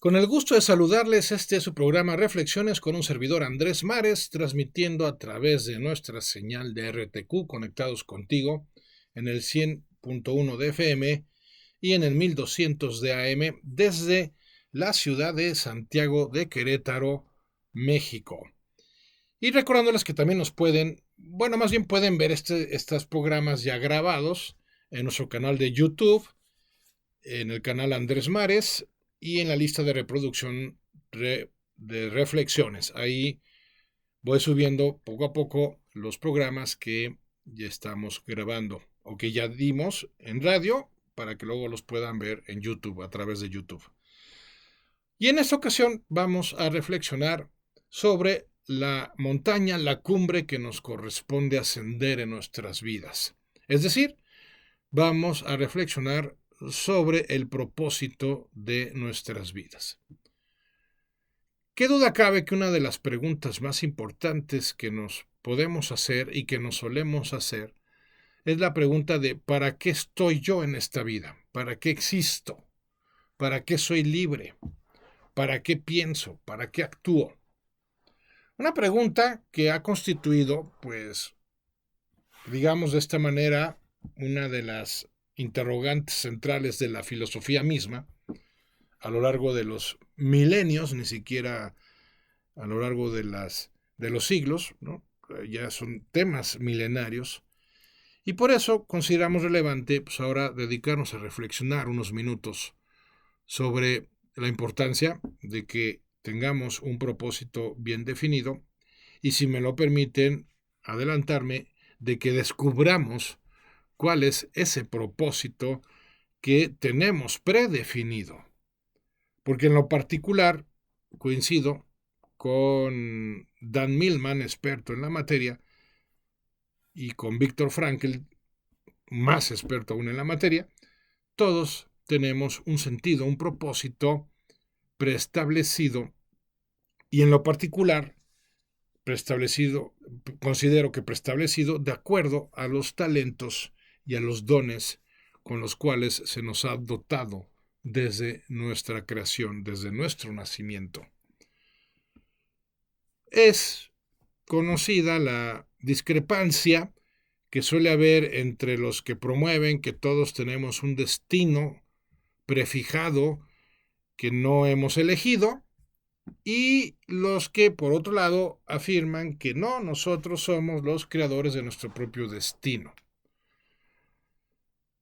Con el gusto de saludarles, este es su programa Reflexiones con un servidor Andrés Mares, transmitiendo a través de nuestra señal de RTQ conectados contigo en el 100.1 de FM y en el 1200 de AM desde la ciudad de Santiago de Querétaro, México. Y recordándoles que también nos pueden, más bien pueden ver estos programas ya grabados en nuestro canal de YouTube, en el canal Andrés Mares y en la lista de reproducción de reflexiones. Ahí voy subiendo poco a poco los programas que ya estamos grabando o que ya dimos en radio para que luego los puedan ver en YouTube, a través de YouTube. Y en esta ocasión vamos a reflexionar sobre la montaña, la cumbre que nos corresponde ascender en nuestras vidas. Es decir, vamos a reflexionar sobre el propósito de nuestras vidas. ¿Qué duda cabe que una de las preguntas más importantes que nos podemos hacer y que nos solemos hacer es la pregunta de ¿para qué estoy yo en esta vida? ¿Para qué existo? ¿Para qué soy libre? ¿Para qué pienso? ¿Para qué actúo? Una pregunta que ha constituido, digamos de esta manera, una de las interrogantes centrales de la filosofía misma a lo largo de los milenios, ni siquiera a lo largo de los siglos, ¿no? Ya son temas milenarios, y por eso consideramos relevante ahora dedicarnos a reflexionar unos minutos sobre la importancia de que tengamos un propósito bien definido y, si me lo permiten, adelantarme de que descubramos cuál es ese propósito que tenemos predefinido. Porque en lo particular coincido con Dan Millman, experto en la materia, y con Viktor Frankl, más experto aún en la materia. Todos tenemos un sentido, un propósito preestablecido, y en lo particular considero que preestablecido de acuerdo a los talentos y a los dones con los cuales se nos ha dotado desde nuestra creación, desde nuestro nacimiento. Es conocida la discrepancia que suele haber entre los que promueven que todos tenemos un destino prefijado que no hemos elegido, y los que, por otro lado, afirman que no, nosotros somos los creadores de nuestro propio destino.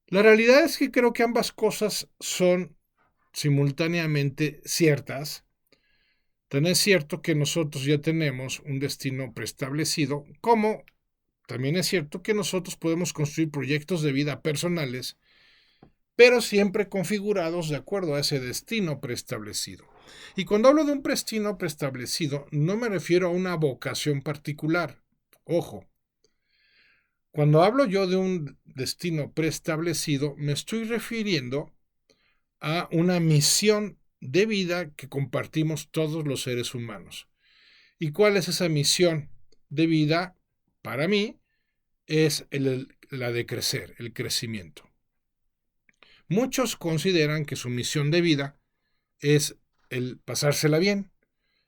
La realidad es que creo que ambas cosas son simultáneamente ciertas. Tan es cierto que nosotros ya tenemos un destino preestablecido, como también es cierto que nosotros podemos construir proyectos de vida personales, pero siempre configurados de acuerdo a ese destino preestablecido. Y cuando hablo de un destino preestablecido, no me refiero a una vocación particular. Ojo, cuando hablo yo de un destino preestablecido, me estoy refiriendo a una misión de vida que compartimos todos los seres humanos. ¿Y cuál es esa misión de vida? Para mí es la de crecer, el crecimiento. Muchos consideran que su misión de vida es el pasársela bien,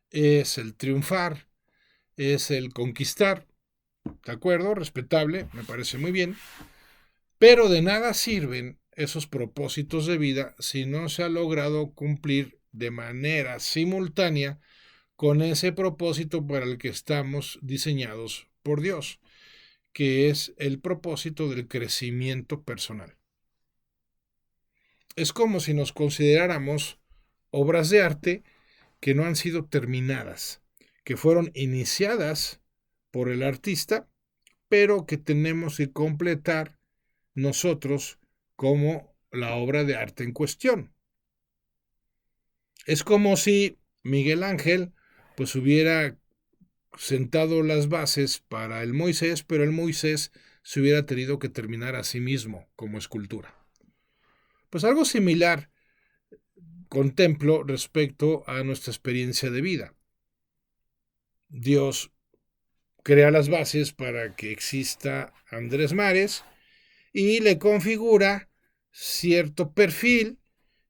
es el triunfar, es el conquistar. ¿De acuerdo? Respetable, me parece muy bien. Pero de nada sirven esos propósitos de vida si no se ha logrado cumplir de manera simultánea con ese propósito para el que estamos diseñados por Dios, que es el propósito del crecimiento personal. Es como si nos consideráramos obras de arte que no han sido terminadas, que fueron iniciadas por el artista, pero que tenemos que completar nosotros como la obra de arte en cuestión. Es como si Miguel Ángel hubiera sentado las bases para el Moisés, pero el Moisés se hubiera tenido que terminar a sí mismo como escultura. Pues algo similar contemplo respecto a nuestra experiencia de vida. Dios crea las bases para que exista Andrés Mares y le configura cierto perfil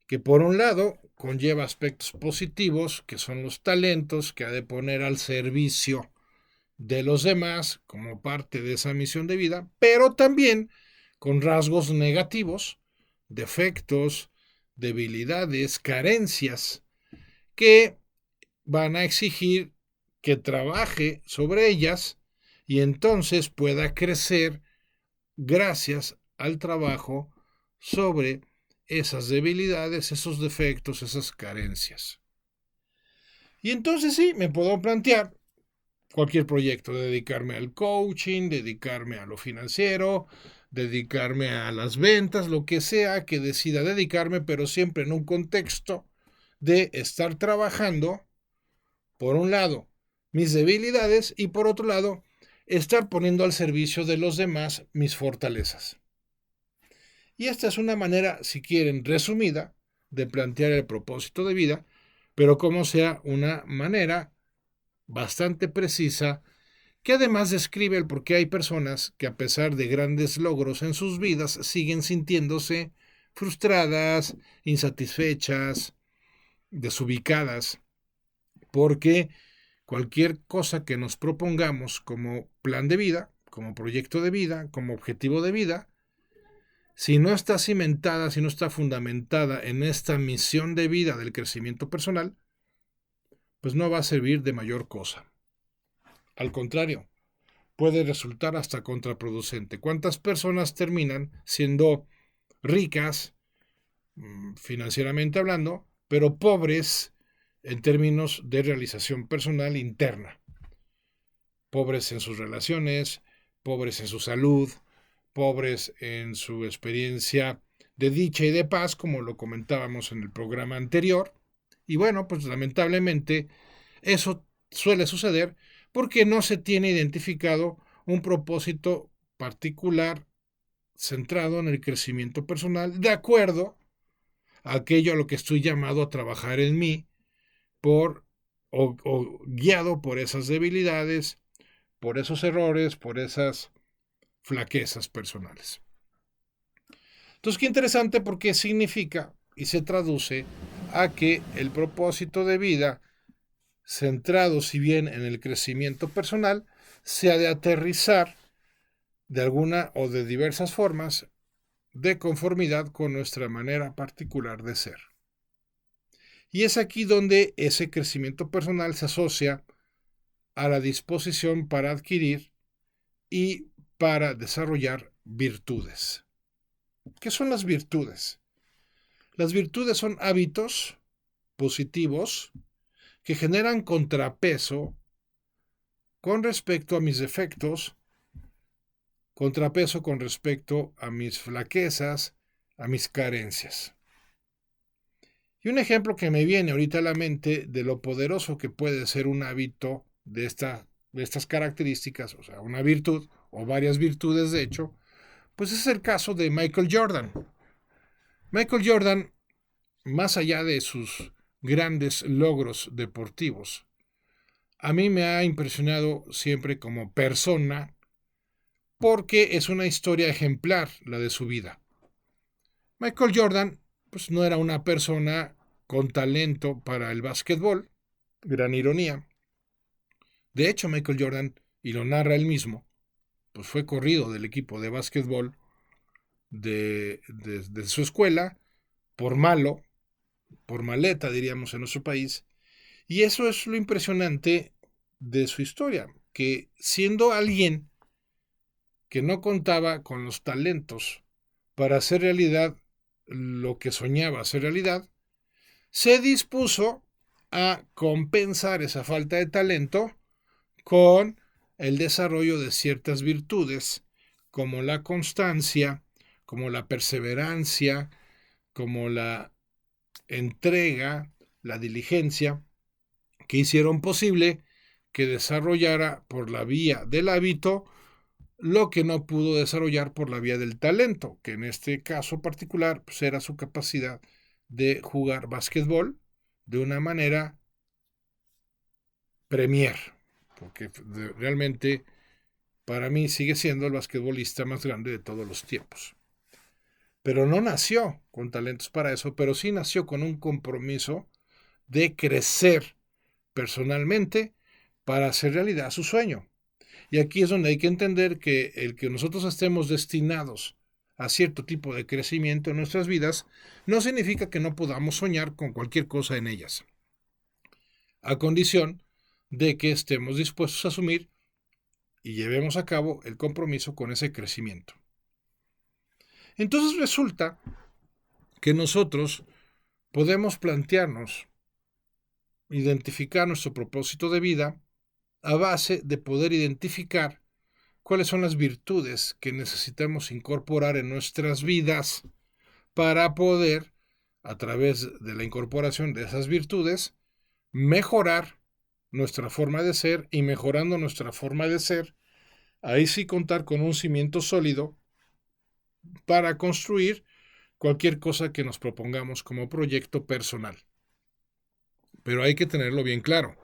que, por un lado, conlleva aspectos positivos, que son los talentos que ha de poner al servicio de los demás como parte de esa misión de vida, pero también con rasgos negativos, defectos, debilidades, carencias, que van a exigir que trabaje sobre ellas y entonces pueda crecer gracias al trabajo sobre esas debilidades, esos defectos, esas carencias. Y entonces sí, me puedo plantear cualquier proyecto, dedicarme al coaching, dedicarme a lo financiero, dedicarme a las ventas, lo que sea que decida dedicarme, pero siempre en un contexto de estar trabajando, por un lado, mis debilidades y por otro lado, estar poniendo al servicio de los demás mis fortalezas. Y esta es una manera, si quieren, resumida de plantear el propósito de vida, pero como sea una manera bastante precisa que además describe el por qué hay personas que a pesar de grandes logros en sus vidas siguen sintiéndose frustradas, insatisfechas, desubicadas, porque cualquier cosa que nos propongamos como plan de vida, como proyecto de vida, como objetivo de vida, si no está cimentada, si no está fundamentada en esta misión de vida del crecimiento personal, pues no va a servir de mayor cosa. Al contrario, puede resultar hasta contraproducente. ¿Cuántas personas terminan siendo ricas, financieramente hablando, pero pobres en términos de realización personal interna? Pobres en sus relaciones, pobres en su salud, pobres en su experiencia de dicha y de paz, como lo comentábamos en el programa anterior. Y bueno, pues lamentablemente eso suele suceder porque no se tiene identificado un propósito particular centrado en el crecimiento personal, de acuerdo a aquello a lo que estoy llamado a trabajar en mí, o guiado por esas debilidades, por esos errores, por esas flaquezas personales. Entonces, qué interesante porque significa y se traduce a que el propósito de vida, centrado si bien en el crecimiento personal, se ha de aterrizar de alguna o de diversas formas de conformidad con nuestra manera particular de ser. Y es aquí donde ese crecimiento personal se asocia a la disposición para adquirir y para desarrollar virtudes. ¿Qué son las virtudes? Las virtudes son hábitos positivos que generan contrapeso con respecto a mis defectos, contrapeso con respecto a mis flaquezas, a mis carencias. Y un ejemplo que me viene ahorita a la mente de lo poderoso que puede ser un hábito de estas características, o sea, una virtud o varias virtudes de hecho, pues es el caso de Michael Jordan. Michael Jordan, más allá de sus grandes logros deportivos, a mí me ha impresionado siempre como persona porque es una historia ejemplar la de su vida. Michael Jordan pues no era una persona con talento para el básquetbol, gran ironía. De hecho, Michael Jordan, y lo narra él mismo, pues fue corrido del equipo de básquetbol de su escuela por malo, por maleta diríamos en nuestro país, y eso es lo impresionante de su historia, que siendo alguien que no contaba con los talentos para hacer realidad lo que soñaba hacer realidad, se dispuso a compensar esa falta de talento con el desarrollo de ciertas virtudes, como la constancia, como la perseverancia, como la entrega, la diligencia, que hicieron posible que desarrollara por la vía del hábito lo que no pudo desarrollar por la vía del talento, que en este caso particular pues era su capacidad de jugar básquetbol de una manera premier, porque realmente para mí sigue siendo el basquetbolista más grande de todos los tiempos. pero no nació con talentos para eso, pero sí nació con un compromiso de crecer personalmente para hacer realidad su sueño. Y aquí es donde hay que entender que el que nosotros estemos destinados a cierto tipo de crecimiento en nuestras vidas no significa que no podamos soñar con cualquier cosa en ellas, a condición de que estemos dispuestos a asumir y llevemos a cabo el compromiso con ese crecimiento. Entonces resulta que nosotros podemos plantearnos, identificar nuestro propósito de vida a base de poder identificar cuáles son las virtudes que necesitamos incorporar en nuestras vidas para poder, a través de la incorporación de esas virtudes, mejorar nuestra forma de ser, y mejorando nuestra forma de ser, ahí sí contar con un cimiento sólido para construir cualquier cosa que nos propongamos como proyecto personal. Pero hay que tenerlo bien claro.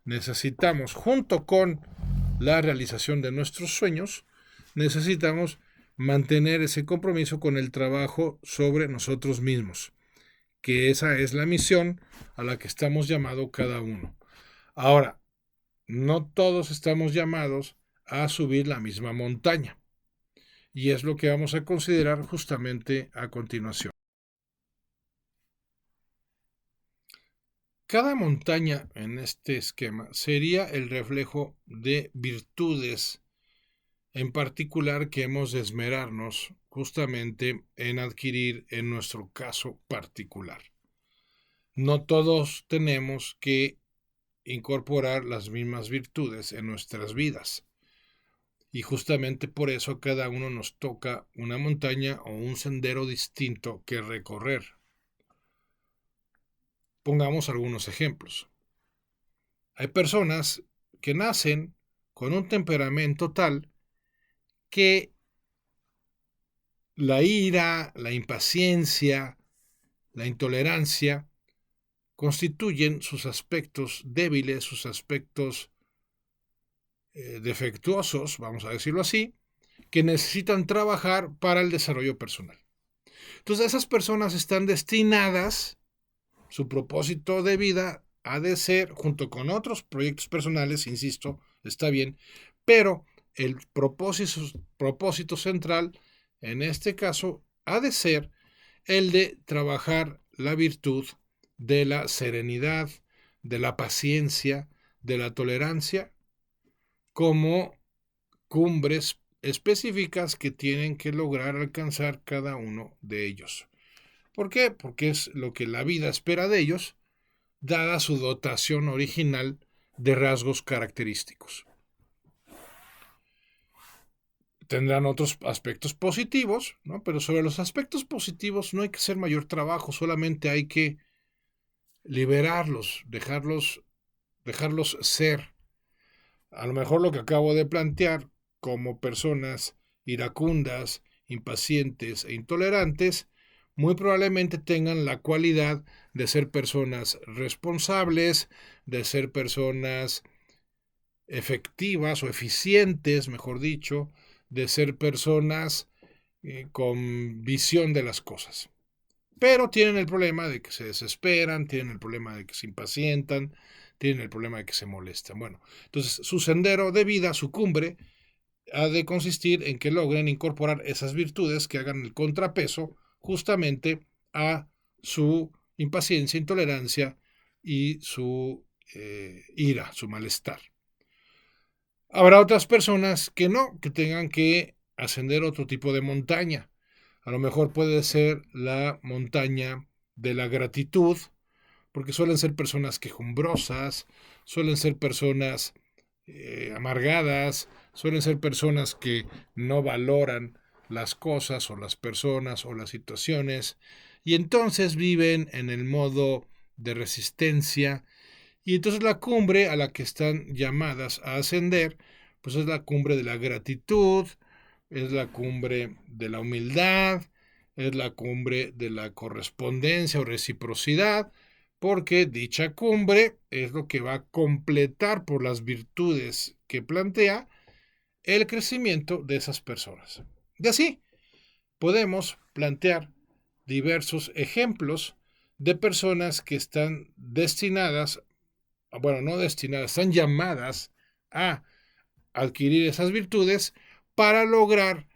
Necesitamos, junto con la realización de nuestros sueños, necesitamos mantener ese compromiso con el trabajo sobre nosotros mismos, que esa es la misión a la que estamos llamados cada uno. Ahora, no todos estamos llamados a subir la misma montaña, y es lo que vamos a considerar justamente a continuación. Cada montaña en este esquema sería el reflejo de virtudes en particular que hemos de esmerarnos justamente en adquirir en nuestro caso particular. No todos tenemos que incorporar las mismas virtudes en nuestras vidas, y justamente por eso a cada uno nos toca una montaña o un sendero distinto que recorrer. Pongamos algunos ejemplos. Hay personas que nacen con un temperamento tal que la ira, la impaciencia, la intolerancia constituyen sus aspectos débiles, sus aspectos defectuosos, vamos a decirlo así, que necesitan trabajar para el desarrollo personal. Entonces esas personas están destinadas, su propósito de vida ha de ser, junto con otros proyectos personales, insisto, está bien, pero el propósito central en este caso ha de ser el de trabajar la virtud de la serenidad, de la paciencia, de la tolerancia, como cumbres específicas que tienen que lograr alcanzar cada uno de ellos. ¿Por qué? Porque es lo que la vida espera de ellos, dada su dotación original de rasgos característicos. Tendrán otros aspectos positivos, ¿no? Pero sobre los aspectos positivos no hay que hacer mayor trabajo, solamente hay que liberarlos, dejarlos ser. A lo mejor lo que acabo de plantear como personas iracundas, impacientes e intolerantes, muy probablemente tengan la cualidad de ser personas responsables, de ser personas efectivas o eficientes, mejor dicho, de ser personas con visión de las cosas. Pero tienen el problema de que se desesperan, tienen el problema de que se impacientan, tienen el problema de que se molestan. Bueno, entonces su sendero de vida, su cumbre, ha de consistir en que logren incorporar esas virtudes que hagan el contrapeso justamente a su impaciencia, intolerancia y su ira, su malestar. Habrá otras personas que no, que tengan que ascender otro tipo de montaña. A lo mejor puede ser la montaña de la gratitud, porque suelen ser personas quejumbrosas, suelen ser personas amargadas, suelen ser personas que no valoran las cosas o las personas o las situaciones, y entonces viven en el modo de resistencia. Y entonces la cumbre a la que están llamadas a ascender, pues es la cumbre de la gratitud, es la cumbre de la humildad, es la cumbre de la correspondencia o reciprocidad, porque dicha cumbre es lo que va a completar por las virtudes que plantea el crecimiento de esas personas. Y así, podemos plantear diversos ejemplos de personas que están destinadas, bueno, no destinadas, están llamadas a adquirir esas virtudes para lograr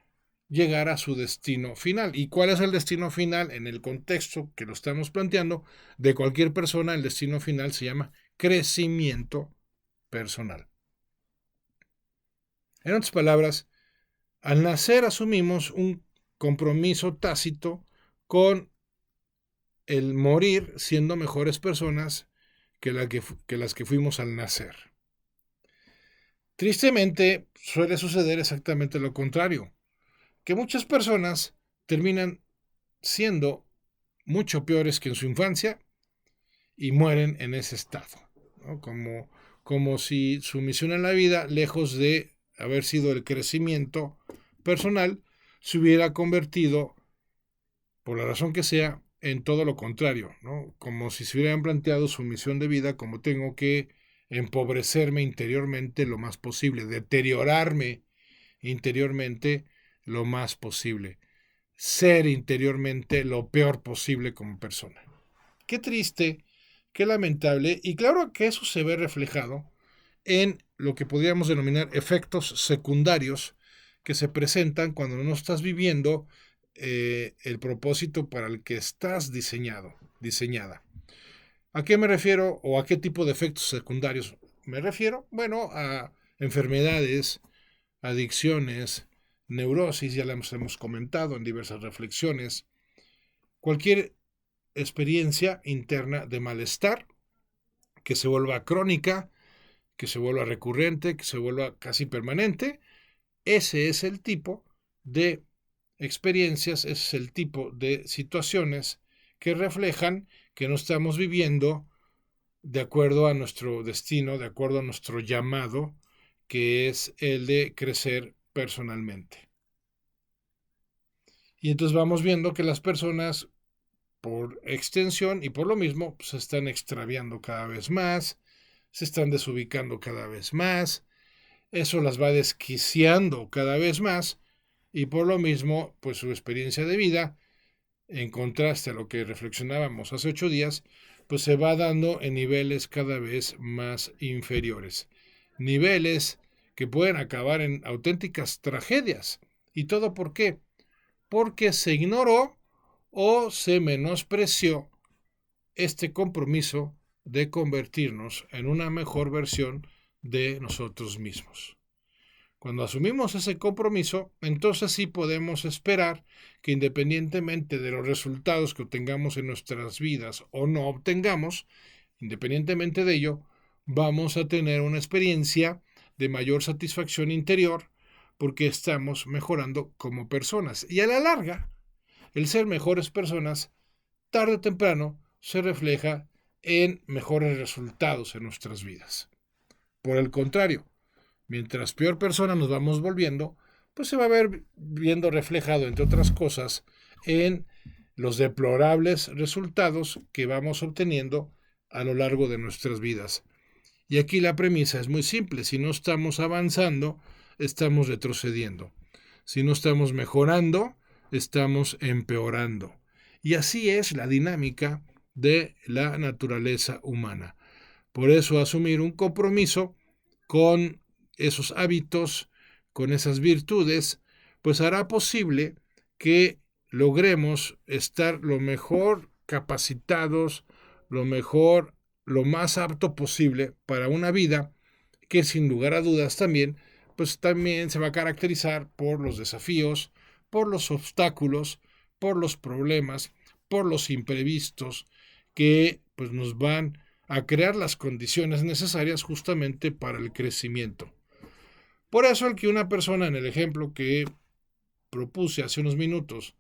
llegar a su destino final. ¿Y cuál es el destino final? En el contexto que lo estamos planteando, de cualquier persona, el destino final se llama crecimiento personal. En otras palabras, al nacer asumimos un compromiso tácito con el morir siendo mejores personas que las que fuimos al nacer. Tristemente, suele suceder exactamente lo contrario, que muchas personas terminan siendo mucho peores que en su infancia y mueren en ese estado, ¿no? Como si su misión en la vida, lejos de haber sido el crecimiento personal, se hubiera convertido, por la razón que sea, en todo lo contrario, ¿no? Como si se hubieran planteado su misión de vida como tengo que empobrecerme interiormente lo más posible, deteriorarme interiormente lo más posible, ser interiormente lo peor posible como persona. Qué triste, qué lamentable, y claro que eso se ve reflejado en lo que podríamos denominar efectos secundarios que se presentan cuando no estás viviendo el propósito para el que estás diseñada. ¿A qué me refiero o a qué tipo de efectos secundarios me refiero? Bueno, a enfermedades, adicciones, neurosis, ya las hemos comentado en diversas reflexiones, cualquier experiencia interna de malestar que se vuelva crónica, que se vuelva recurrente, que se vuelva casi permanente. Ese es el tipo de experiencias, ese es el tipo de situaciones que reflejan que no estamos viviendo de acuerdo a nuestro destino, de acuerdo a nuestro llamado, que es el de crecer personalmente. Y entonces vamos viendo que las personas, por extensión y por lo mismo, se están extraviando cada vez más, se están desubicando cada vez más, eso las va desquiciando cada vez más y por lo mismo, pues su experiencia de vida, en contraste a lo que reflexionábamos hace 8 días, pues se va dando en niveles cada vez más inferiores. Niveles que pueden acabar en auténticas tragedias. ¿Y todo por qué? Porque se ignoró o se menospreció este compromiso de convertirnos en una mejor versión de nosotros mismos. Cuando asumimos ese compromiso, entonces sí podemos esperar que independientemente de los resultados que obtengamos en nuestras vidas o no obtengamos, independientemente de ello, vamos a tener una experiencia de mayor satisfacción interior porque estamos mejorando como personas. Y a la larga, el ser mejores personas, tarde o temprano, se refleja en mejores resultados en nuestras vidas. Por el contrario, mientras peor persona nos vamos volviendo, pues se va a ver viendo reflejado, entre otras cosas, en los deplorables resultados que vamos obteniendo a lo largo de nuestras vidas. Y aquí la premisa es muy simple: si no estamos avanzando, estamos retrocediendo. Si no estamos mejorando, estamos empeorando. Y así es la dinámica de la naturaleza humana. Por eso asumir un compromiso con esos hábitos, con esas virtudes, pues hará posible que logremos estar lo mejor capacitados, lo más apto posible para una vida que sin lugar a dudas pues también se va a caracterizar por los desafíos, por los obstáculos, por los problemas, por los imprevistos que pues nos van a crear las condiciones necesarias justamente para el crecimiento. Por eso el que una persona, en el ejemplo que propuse hace unos minutos,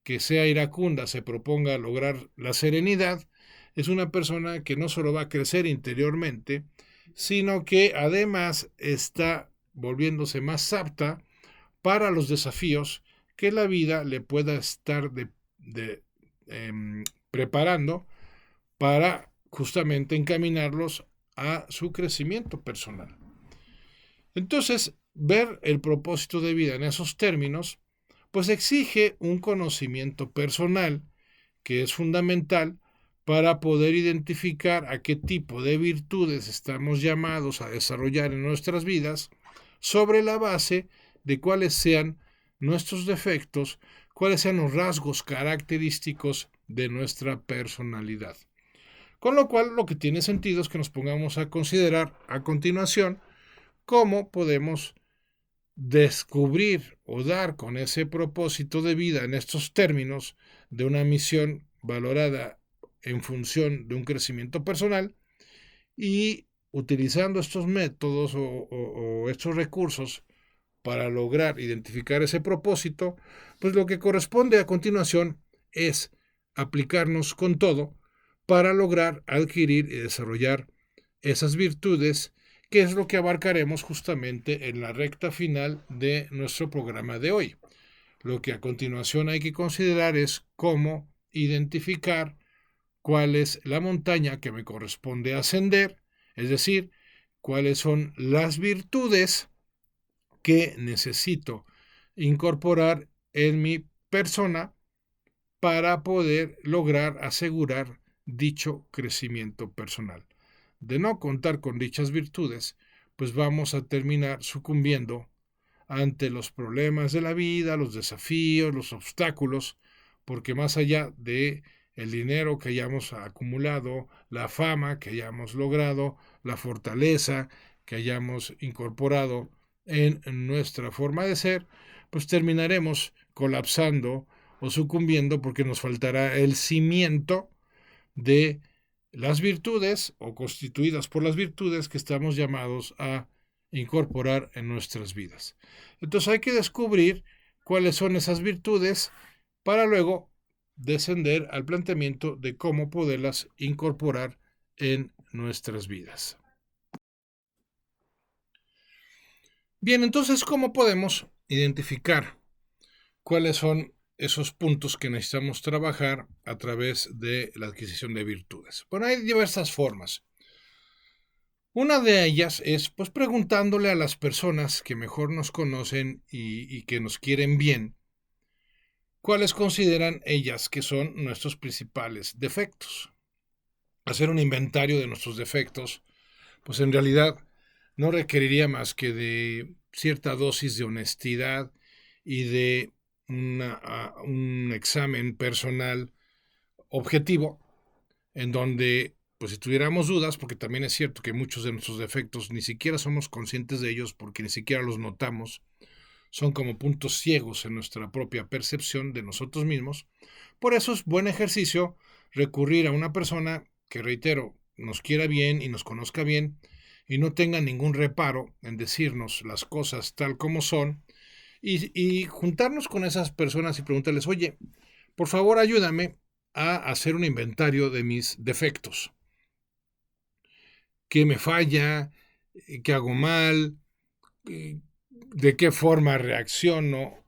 que sea iracunda, se proponga lograr la serenidad, es una persona que no solo va a crecer interiormente, sino que además está volviéndose más apta para los desafíos que la vida le pueda estar preparando para justamente encaminarlos a su crecimiento personal. Entonces, ver el propósito de vida en esos términos, pues exige un conocimiento personal que es fundamental para poder identificar a qué tipo de virtudes estamos llamados a desarrollar en nuestras vidas sobre la base de cuáles sean nuestros defectos, cuáles sean los rasgos característicos de nuestra personalidad. Con lo cual, lo que tiene sentido es que nos pongamos a considerar a continuación cómo podemos descubrir o dar con ese propósito de vida en estos términos de una misión valorada en función de un crecimiento personal y utilizando estos métodos o estos recursos para lograr identificar ese propósito, pues lo que corresponde a continuación es aplicarnos con todo para lograr adquirir y desarrollar esas virtudes, que es lo que abarcaremos justamente en la recta final de nuestro programa de hoy. Lo que a continuación hay que considerar es cómo identificar cuál es la montaña que me corresponde ascender, es decir, cuáles son las virtudes que necesito incorporar en mi persona para poder lograr asegurar dicho crecimiento personal. De no contar con dichas virtudes, pues vamos a terminar sucumbiendo ante los problemas de la vida, los desafíos, los obstáculos, porque más allá de el dinero que hayamos acumulado, la fama que hayamos logrado, la fortaleza que hayamos incorporado en nuestra forma de ser, pues terminaremos colapsando o sucumbiendo porque nos faltará el cimiento de las virtudes o constituidas por las virtudes que estamos llamados a incorporar en nuestras vidas. Entonces hay que descubrir cuáles son esas virtudes para luego descender al planteamiento de cómo poderlas incorporar en nuestras vidas. Bien, entonces, ¿cómo podemos identificar cuáles son esos puntos que necesitamos trabajar a través de la adquisición de virtudes? Bueno, hay diversas formas. Una de ellas es pues preguntándole a las personas que mejor nos conocen y que nos quieren bien, cuáles consideran ellas que son nuestros principales defectos. Hacer un inventario de nuestros defectos, pues en realidad no requeriría más que de cierta dosis de honestidad y de un examen personal objetivo, en donde, pues si tuviéramos dudas, porque también es cierto que muchos de nuestros defectos ni siquiera somos conscientes de ellos porque ni siquiera los notamos, son como puntos ciegos en nuestra propia percepción de nosotros mismos. Por eso es buen ejercicio recurrir a una persona que, reitero, nos quiera bien y nos conozca bien y no tenga ningún reparo en decirnos las cosas tal como son y juntarnos con esas personas y preguntarles, oye, por favor ayúdame a hacer un inventario de mis defectos. ¿Qué me falla? ¿Qué hago mal? ¿De qué forma reacciono?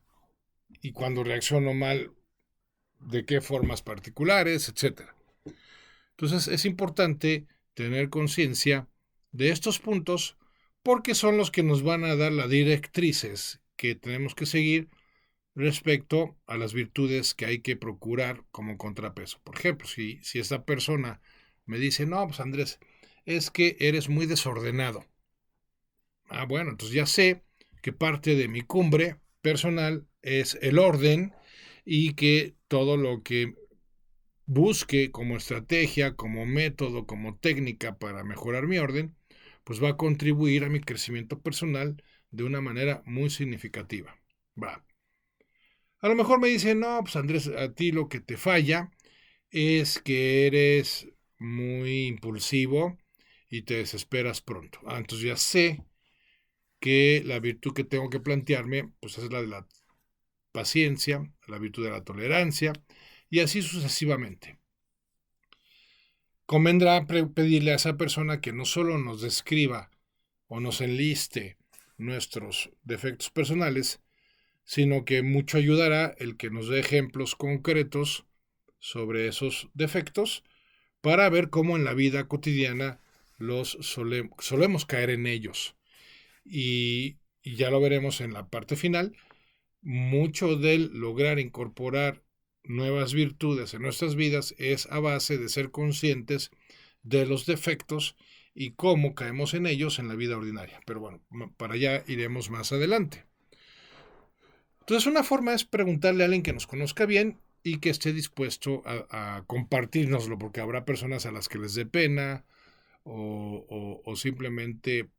Y cuando reacciono mal, ¿de qué formas particulares? Etcétera. Entonces es importante tener conciencia de estos puntos porque son los que nos van a dar las directrices que tenemos que seguir respecto a las virtudes que hay que procurar como contrapeso. Por ejemplo, si esta persona me dice, no, pues Andrés, es que eres muy desordenado. Bueno, entonces ya sé que parte de mi cumbre personal es el orden y que todo lo que busque como estrategia, como método, como técnica para mejorar mi orden, pues va a contribuir a mi crecimiento personal de una manera muy significativa. A lo mejor me dicen, no, pues Andrés, a ti lo que te falla es que eres muy impulsivo y te desesperas pronto. Entonces ya sé que la virtud que tengo que plantearme, pues es la de la paciencia, la virtud de la tolerancia, y así sucesivamente. Convendrá pedirle a esa persona que no solo nos describa o nos enliste nuestros defectos personales, sino que mucho ayudará el que nos dé ejemplos concretos sobre esos defectos para ver cómo en la vida cotidiana los solemos caer en ellos. Y ya lo veremos en la parte final, mucho del lograr incorporar nuevas virtudes en nuestras vidas es a base de ser conscientes de los defectos y cómo caemos en ellos en la vida ordinaria. Pero bueno, para allá iremos más adelante. Entonces, una forma es preguntarle a alguien que nos conozca bien y que esté dispuesto a compartirnoslo, porque habrá personas a las que les dé pena o simplemente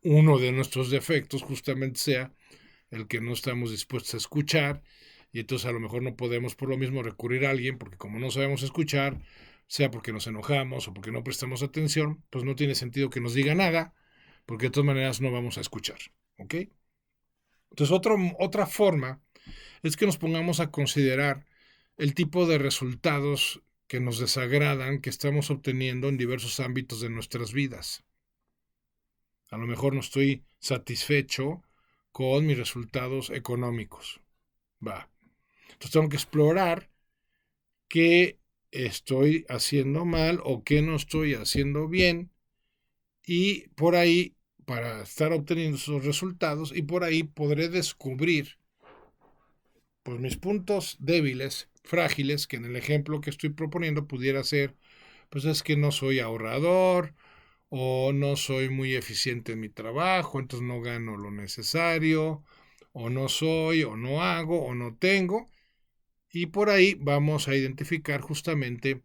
uno de nuestros defectos justamente sea el que no estamos dispuestos a escuchar, y entonces a lo mejor no podemos por lo mismo recurrir a alguien, porque como no sabemos escuchar, sea porque nos enojamos o porque no prestamos atención, pues no tiene sentido que nos diga nada, porque de todas maneras no vamos a escuchar, ¿ok? Entonces otra forma es que nos pongamos a considerar el tipo de resultados que nos desagradan que estamos obteniendo en diversos ámbitos de nuestras vidas. A lo mejor no estoy satisfecho con mis resultados económicos. Va. Entonces tengo que explorar qué estoy haciendo mal o qué no estoy haciendo bien, y por ahí, para estar obteniendo esos resultados, y por ahí podré descubrir pues mis puntos débiles, frágiles, que en el ejemplo que estoy proponiendo pudiera ser, pues es que no soy ahorrador, o no soy muy eficiente en mi trabajo, entonces no gano lo necesario, o no soy, o no hago, o no tengo, y por ahí vamos a identificar justamente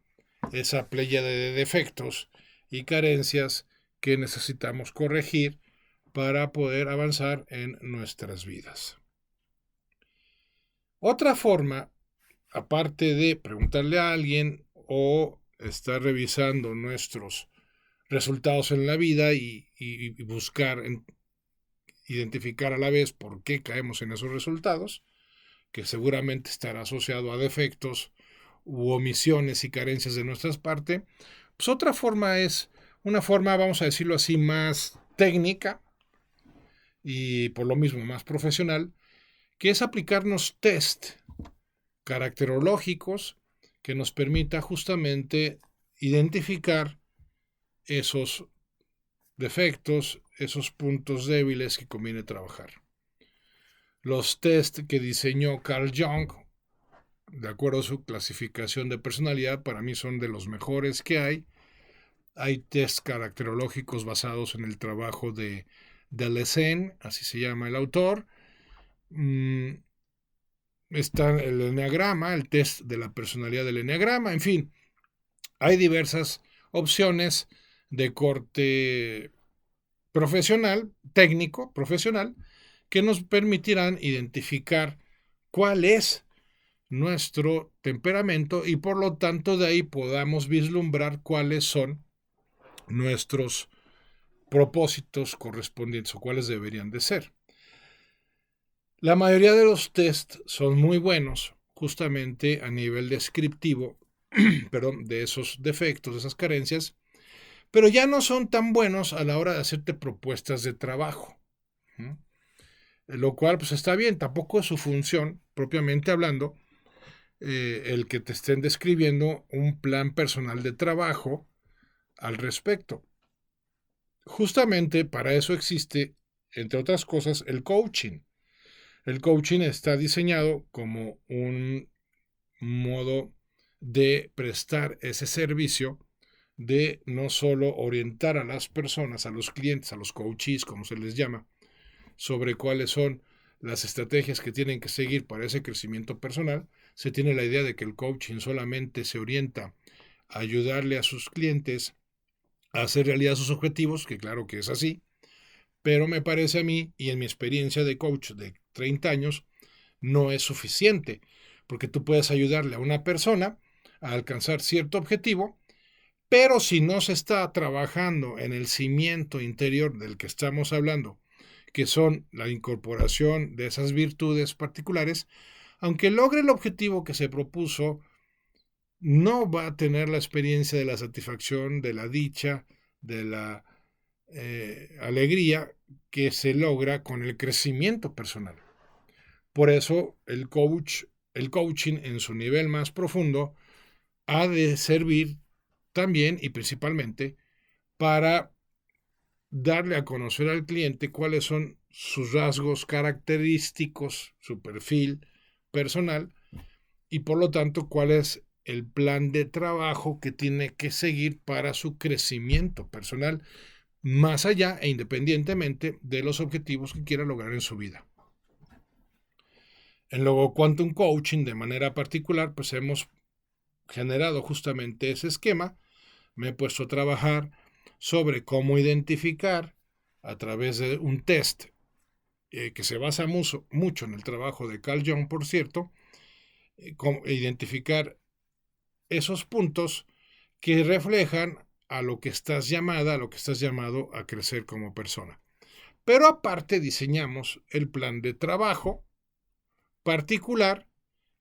esa pléyade de defectos y carencias que necesitamos corregir para poder avanzar en nuestras vidas. Otra forma, aparte de preguntarle a alguien o estar revisando nuestros resultados en la vida y buscar identificar a la vez por qué caemos en esos resultados, que seguramente estará asociado a defectos u omisiones y carencias de nuestra parte, pues otra forma es una forma, vamos a decirlo así, más técnica y por lo mismo más profesional, que es aplicarnos test caracterológicos que nos permita justamente identificar esos defectos, esos puntos débiles que conviene trabajar. Los test que diseñó Carl Jung, de acuerdo a su clasificación de personalidad, para mí son de los mejores que hay. Hay test caracterológicos basados en el trabajo de Deleuze, así se llama el autor. Está el enneagrama, el test de la personalidad del enneagrama, en fin, hay diversas opciones de corte profesional, técnico, profesional, que nos permitirán identificar cuál es nuestro temperamento y por lo tanto de ahí podamos vislumbrar cuáles son nuestros propósitos correspondientes o cuáles deberían de ser. La mayoría de los tests son muy buenos justamente a nivel descriptivo, perdón, de esos defectos, de esas carencias, pero ya no son tan buenos a la hora de hacerte propuestas de trabajo. Lo cual pues está bien, tampoco es su función, propiamente hablando, el que te estén describiendo un plan personal de trabajo al respecto. Justamente para eso existe, entre otras cosas, el coaching. El coaching está diseñado como un modo de prestar ese servicio de no solo orientar a las personas, a los clientes, a los coaches, como se les llama, sobre cuáles son las estrategias que tienen que seguir para ese crecimiento personal. Se tiene la idea de que el coaching solamente se orienta a ayudarle a sus clientes a hacer realidad sus objetivos, que claro que es así, pero me parece a mí, y en mi experiencia de coach de 30 años, no es suficiente, porque tú puedes ayudarle a una persona a alcanzar cierto objetivo, pero si no se está trabajando en el cimiento interior del que estamos hablando, que son la incorporación de esas virtudes particulares, aunque logre el objetivo que se propuso, no va a tener la experiencia de la satisfacción, de la dicha, de la alegría que se logra con el crecimiento personal. Por eso el coaching en su nivel más profundo ha de servir también y principalmente para darle a conocer al cliente cuáles son sus rasgos característicos, su perfil personal y por lo tanto cuál es el plan de trabajo que tiene que seguir para su crecimiento personal, más allá e independientemente de los objetivos que quiera lograr en su vida. En Logo Quantum Coaching, de manera particular, pues hemos generado justamente ese esquema. Me he puesto a trabajar sobre cómo identificar a través de un test que se basa mucho en el trabajo de Carl Jung, por cierto, identificar esos puntos que reflejan a lo que estás llamada, a lo que estás llamado a crecer como persona. Pero aparte diseñamos el plan de trabajo particular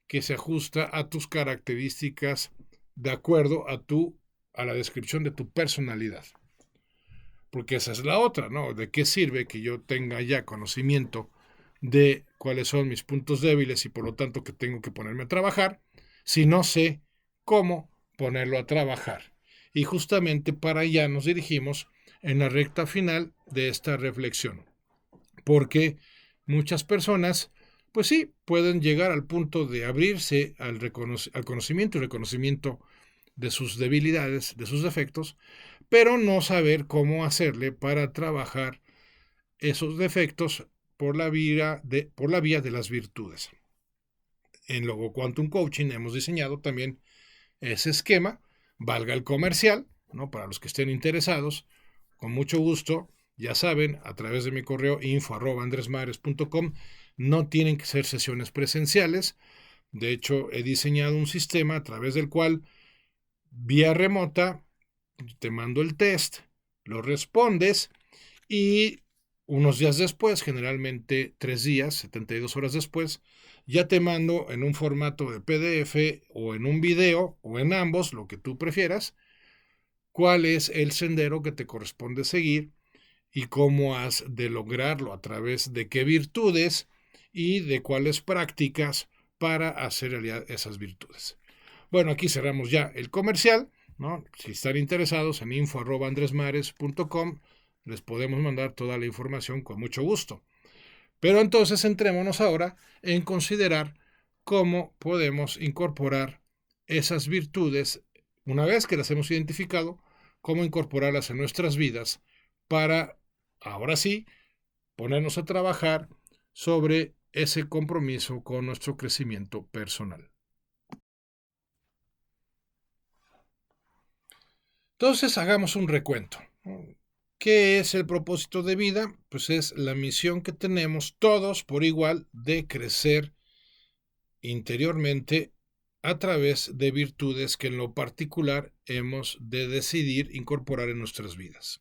que se ajusta a tus características de acuerdo a la descripción de tu personalidad. Porque esa es la otra, ¿no? ¿De qué sirve que yo tenga ya conocimiento de cuáles son mis puntos débiles y por lo tanto que tengo que ponerme a trabajar si no sé cómo ponerlo a trabajar? Y justamente para allá nos dirigimos en la recta final de esta reflexión. Porque muchas personas, pues sí, pueden llegar al punto de abrirse al conocimiento y reconocimiento de sus debilidades, de sus defectos, pero no saber cómo hacerle para trabajar esos defectos por la vía de las virtudes. En Logo Quantum Coaching hemos diseñado también ese esquema, valga el comercial, ¿no? Para los que estén interesados, con mucho gusto, ya saben, a través de mi correo info@andresmares.com, no tienen que ser sesiones presenciales. De hecho, he diseñado un sistema a través del cual, vía remota, te mando el test, lo respondes y unos días después, generalmente 3 días, 72 horas después, ya te mando en un formato de PDF o en un video o en ambos, lo que tú prefieras, cuál es el sendero que te corresponde seguir y cómo has de lograrlo, a través de qué virtudes y de cuáles prácticas para hacer realidad esas virtudes. Bueno, aquí cerramos ya el comercial, ¿no? Si están interesados en info@andresmares.com, les podemos mandar toda la información con mucho gusto. Pero entonces centrémonos ahora en considerar cómo podemos incorporar esas virtudes, una vez que las hemos identificado, cómo incorporarlas en nuestras vidas para, ahora sí, ponernos a trabajar sobre ese compromiso con nuestro crecimiento personal. Entonces, hagamos un recuento. ¿Qué es el propósito de vida? Pues es la misión que tenemos todos por igual de crecer interiormente a través de virtudes que en lo particular hemos de decidir incorporar en nuestras vidas.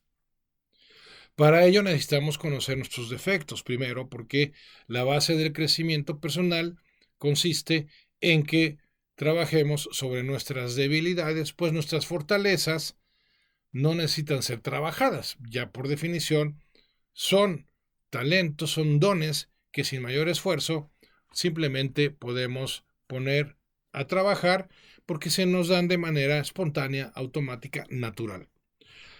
Para ello necesitamos conocer nuestros defectos primero, porque la base del crecimiento personal consiste en que trabajemos sobre nuestras debilidades, pues nuestras fortalezas no necesitan ser trabajadas. Ya por definición son talentos, son dones que sin mayor esfuerzo simplemente podemos poner a trabajar porque se nos dan de manera espontánea, automática, natural.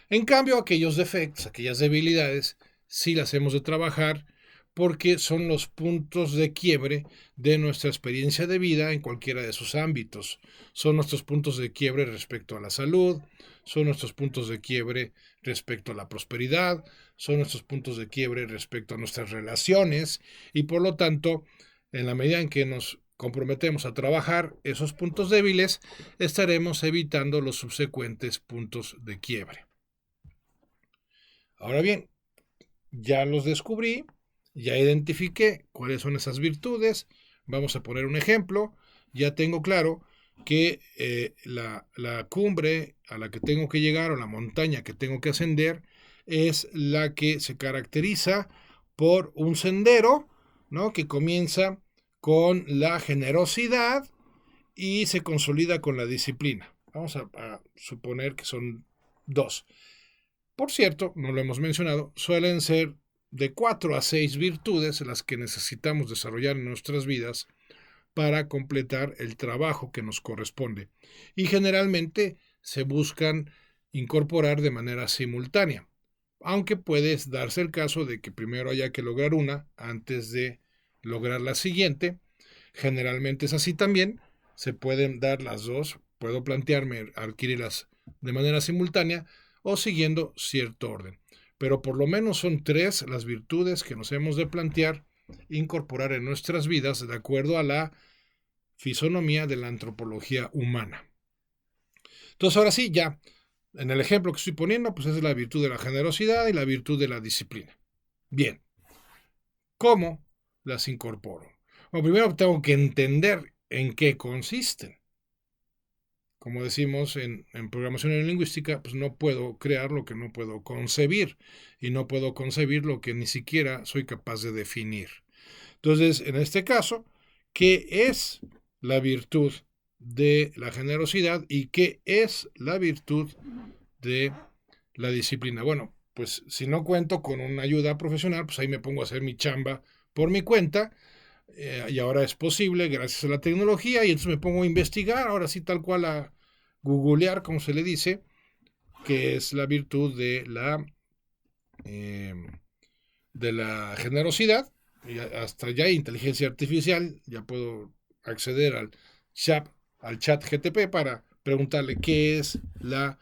En cambio, aquellos defectos, aquellas debilidades, sí las hemos de trabajar porque son los puntos de quiebre de nuestra experiencia de vida en cualquiera de sus ámbitos. Son nuestros puntos de quiebre respecto a la salud, son nuestros puntos de quiebre respecto a la prosperidad, son nuestros puntos de quiebre respecto a nuestras relaciones y por lo tanto, en la medida en que nos comprometemos a trabajar esos puntos débiles, estaremos evitando los subsecuentes puntos de quiebre. Ahora bien, ya los descubrí, ya identifiqué cuáles son esas virtudes. Vamos a poner un ejemplo. Ya tengo claro que la cumbre a la que tengo que llegar o la montaña que tengo que ascender es la que se caracteriza por un sendero, ¿no? Que comienza con la generosidad y se consolida con la disciplina. Vamos a suponer que son 2. Por cierto, no lo hemos mencionado, suelen ser de 4 a 6 virtudes las que necesitamos desarrollar en nuestras vidas para completar el trabajo que nos corresponde. Y generalmente se buscan incorporar de manera simultánea. aunque puede darse el caso de que primero haya que lograr una antes de lograr la siguiente. Generalmente es así también, se pueden dar las dos, puedo plantearme adquirirlas de manera simultánea o siguiendo cierto orden. Pero por lo menos son 3 las virtudes que nos hemos de plantear incorporar en nuestras vidas de acuerdo a la fisonomía de la antropología humana. Entonces ahora sí, ya en el ejemplo que estoy poniendo, pues es la virtud de la generosidad y la virtud de la disciplina. Bien, ¿cómo las incorporo? Bueno, primero tengo que entender en qué consisten. Como decimos en programación y lingüística, pues no puedo crear lo que no puedo concebir y no puedo concebir lo que ni siquiera soy capaz de definir. Entonces, en este caso, ¿qué es la virtud de la generosidad y qué es la virtud de la disciplina? Bueno, pues si no cuento con una ayuda profesional, pues ahí me pongo a hacer mi chamba por mi cuenta, y ahora es posible gracias a la tecnología, y entonces me pongo a investigar, ahora sí tal cual a googlear, como se le dice, que es la virtud eh, de la generosidad. Y hasta ya hay inteligencia artificial, ya puedo acceder al chat GTP para preguntarle qué es la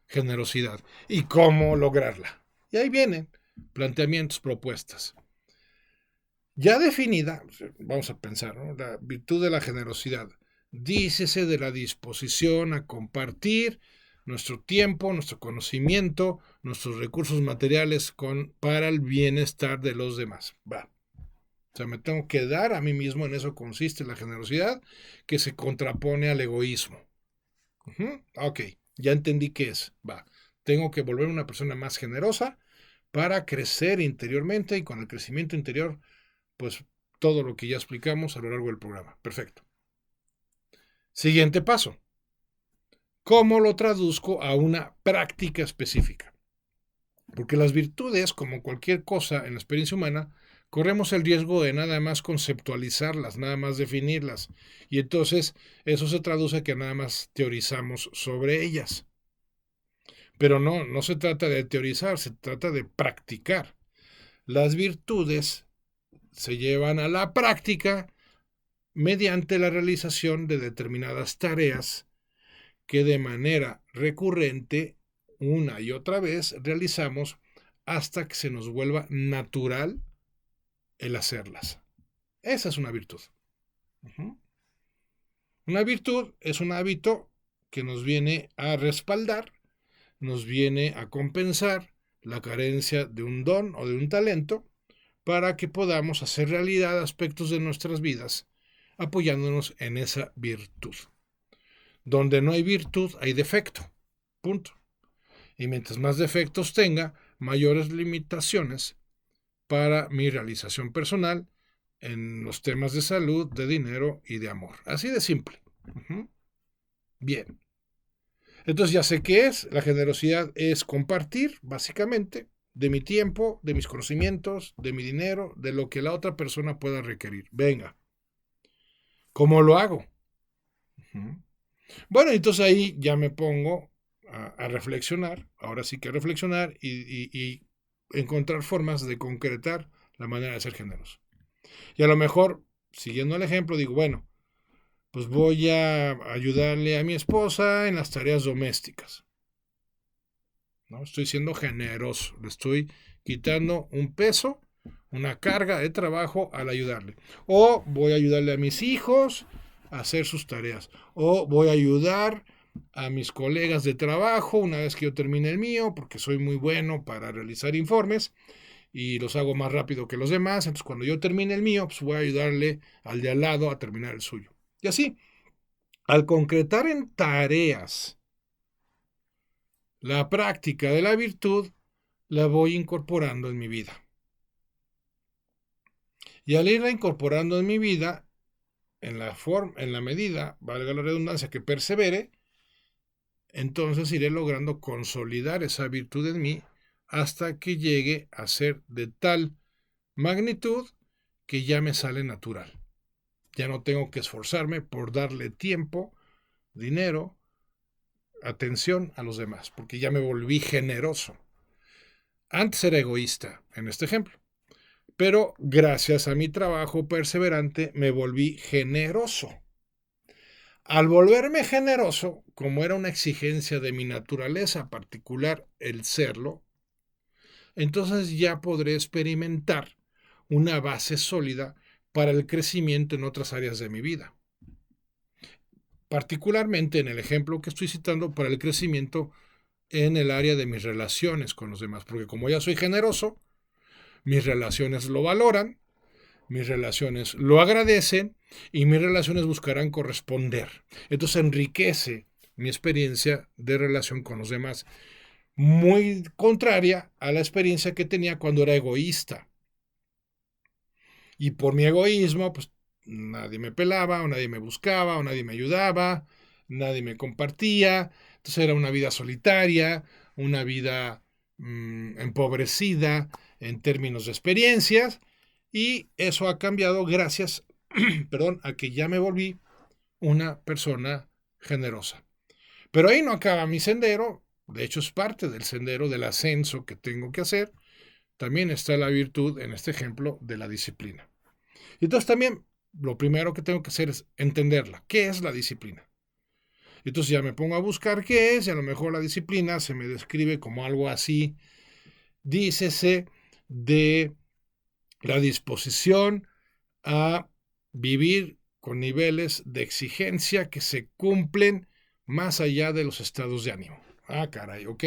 generosidad y cómo lograrla. Y ahí vienen planteamientos, propuestas. Ya definida, vamos a pensar, ¿no? La virtud de la generosidad. Dícese de la disposición a compartir nuestro tiempo, nuestro conocimiento, nuestros recursos materiales para el bienestar de los demás. Va. O sea, me tengo que dar a mí mismo, en eso consiste la generosidad, que se contrapone al egoísmo. Ok, ya entendí qué es. Va. Tengo que volver una persona más generosa para crecer interiormente, y con el crecimiento interior, pues todo lo que ya explicamos a lo largo del programa. Perfecto. Siguiente paso. ¿Cómo lo traduzco a una práctica específica? Porque las virtudes, como cualquier cosa en la experiencia humana, corremos el riesgo de nada más conceptualizarlas, nada más definirlas. Y entonces eso se traduce que nada más teorizamos sobre ellas. Pero no se trata de teorizar, se trata de practicar. Las virtudes se llevan a la práctica mediante la realización de determinadas tareas que de manera recurrente, una y otra vez, realizamos hasta que se nos vuelva natural el hacerlas. Esa es una virtud. Una virtud es un hábito que nos viene a respaldar, nos viene a compensar la carencia de un don o de un talento para que podamos hacer realidad aspectos de nuestras vidas apoyándonos en esa virtud. Donde no hay virtud, hay defecto. Punto. Y mientras más defectos tenga, mayores limitaciones para mi realización personal en los temas de salud, de dinero y de amor. Así de simple. Bien. Entonces ya sé qué es. La generosidad es compartir, básicamente, de mi tiempo, de mis conocimientos, de mi dinero, de lo que la otra persona pueda requerir. Venga. ¿Cómo lo hago? Bueno, entonces ahí ya me pongo a reflexionar, ahora sí que a reflexionar y encontrar formas de concretar la manera de ser generoso. Y a lo mejor, siguiendo el ejemplo, digo, bueno, pues voy a ayudarle a mi esposa en las tareas domésticas. ¿No? Estoy siendo generoso, le estoy quitando un peso, una carga de trabajo al ayudarle. O voy a ayudarle a mis hijos a hacer sus tareas. O voy a ayudar a mis colegas de trabajo una vez que yo termine el mío, porque soy muy bueno para realizar informes y los hago más rápido que los demás. Entonces cuando yo termine el mío, pues voy a ayudarle al de al lado a terminar el suyo. Y así, al concretar en tareas la práctica de la virtud, la voy incorporando en mi vida. Y al irla incorporando en mi vida, en la medida, valga la redundancia, que persevere, entonces iré logrando consolidar esa virtud en mí hasta que llegue a ser de tal magnitud que ya me sale natural. Ya no tengo que esforzarme por darle tiempo, dinero, atención a los demás, porque ya me volví generoso. Antes era egoísta, en este ejemplo, pero gracias a mi trabajo perseverante me volví generoso. Al volverme generoso, como era una exigencia de mi naturaleza particular el serlo, entonces ya podré experimentar una base sólida para el crecimiento en otras áreas de mi vida. Particularmente en el ejemplo que estoy citando, para el crecimiento en el área de mis relaciones con los demás, porque como ya soy generoso, mis relaciones lo valoran, mis relaciones lo agradecen y mis relaciones buscarán corresponder. Entonces enriquece mi experiencia de relación con los demás, muy contraria a la experiencia que tenía cuando era egoísta. Y por mi egoísmo, pues nadie me pelaba, o nadie me buscaba, o nadie me ayudaba, nadie me compartía. Entonces era una vida solitaria, una vida empobrecida en términos de experiencias. Y eso ha cambiado gracias, perdón, a que ya me volví una persona generosa. Pero ahí no acaba mi sendero. De hecho, es parte del sendero del ascenso que tengo que hacer. También está la virtud, en este ejemplo, de la disciplina. Y entonces también lo primero que tengo que hacer es entenderla. ¿Qué es la disciplina? Entonces ya me pongo a buscar qué es, y a lo mejor la disciplina se me describe como algo así. Dícese de la disposición a vivir con niveles de exigencia que se cumplen más allá de los estados de ánimo. Ah, caray, ok.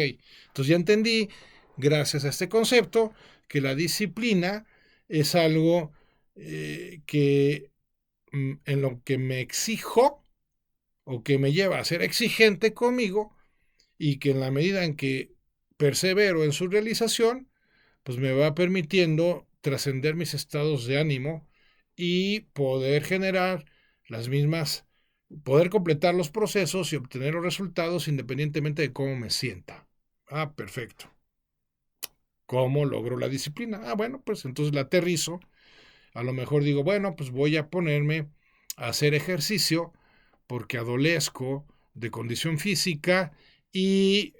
Entonces ya entendí, gracias a este concepto, que la disciplina es algo que en lo que me exijo o que me lleva a ser exigente conmigo y que en la medida en que persevero en su realización, pues me va permitiendo trascender mis estados de ánimo y poder generar las mismas, poder completar los procesos y obtener los resultados independientemente de cómo me sienta. Ah, perfecto. ¿Cómo logro la disciplina? Ah, bueno, pues entonces la aterrizo. A lo mejor digo, bueno, pues voy a ponerme a hacer ejercicio porque adolezco de condición física y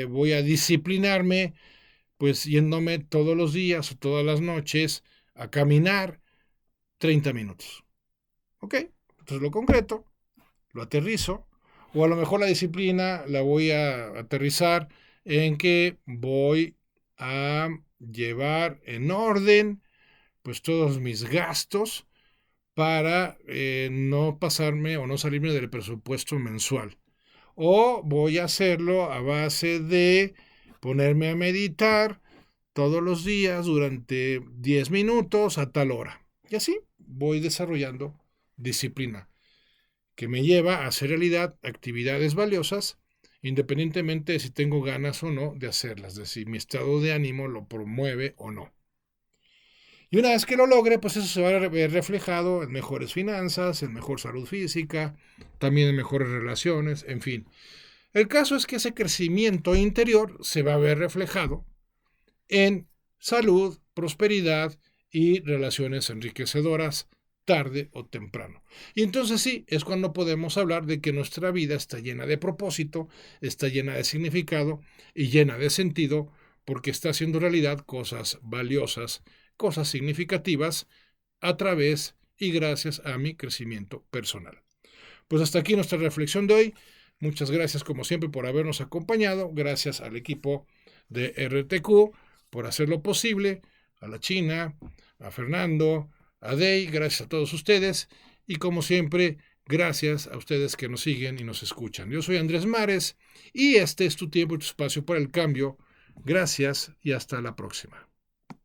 voy a disciplinarme pues yéndome todos los días o todas las noches a caminar 30 minutos. ¿Ok? Entonces lo concreto, lo aterrizo, o a lo mejor la disciplina la voy a aterrizar en que voy a llevar en orden pues todos mis gastos para no pasarme o no salirme del presupuesto mensual. O voy a hacerlo a base de ponerme a meditar todos los días durante 10 minutos a tal hora. Y así voy desarrollando disciplina, que me lleva a hacer realidad actividades valiosas, independientemente de si tengo ganas o no de hacerlas, de si mi estado de ánimo lo promueve o no. Y una vez que lo logre, pues eso se va a ver reflejado en mejores finanzas, en mejor salud física, también en mejores relaciones, en fin. El caso es que ese crecimiento interior se va a ver reflejado en salud, prosperidad y relaciones enriquecedoras tarde o temprano. Y entonces sí, es cuando podemos hablar de que nuestra vida está llena de propósito, está llena de significado y llena de sentido porque está haciendo realidad cosas valiosas, cosas significativas a través y gracias a mi crecimiento personal. Pues hasta aquí nuestra reflexión de hoy. Muchas gracias como siempre por habernos acompañado. Gracias al equipo de RTQ por hacerlo posible, a la China, a Fernando, a Dey, gracias a todos ustedes y como siempre, gracias a ustedes que nos siguen y nos escuchan. Yo soy Andrés Mares y este es tu tiempo y tu espacio para el cambio. Gracias y hasta la próxima.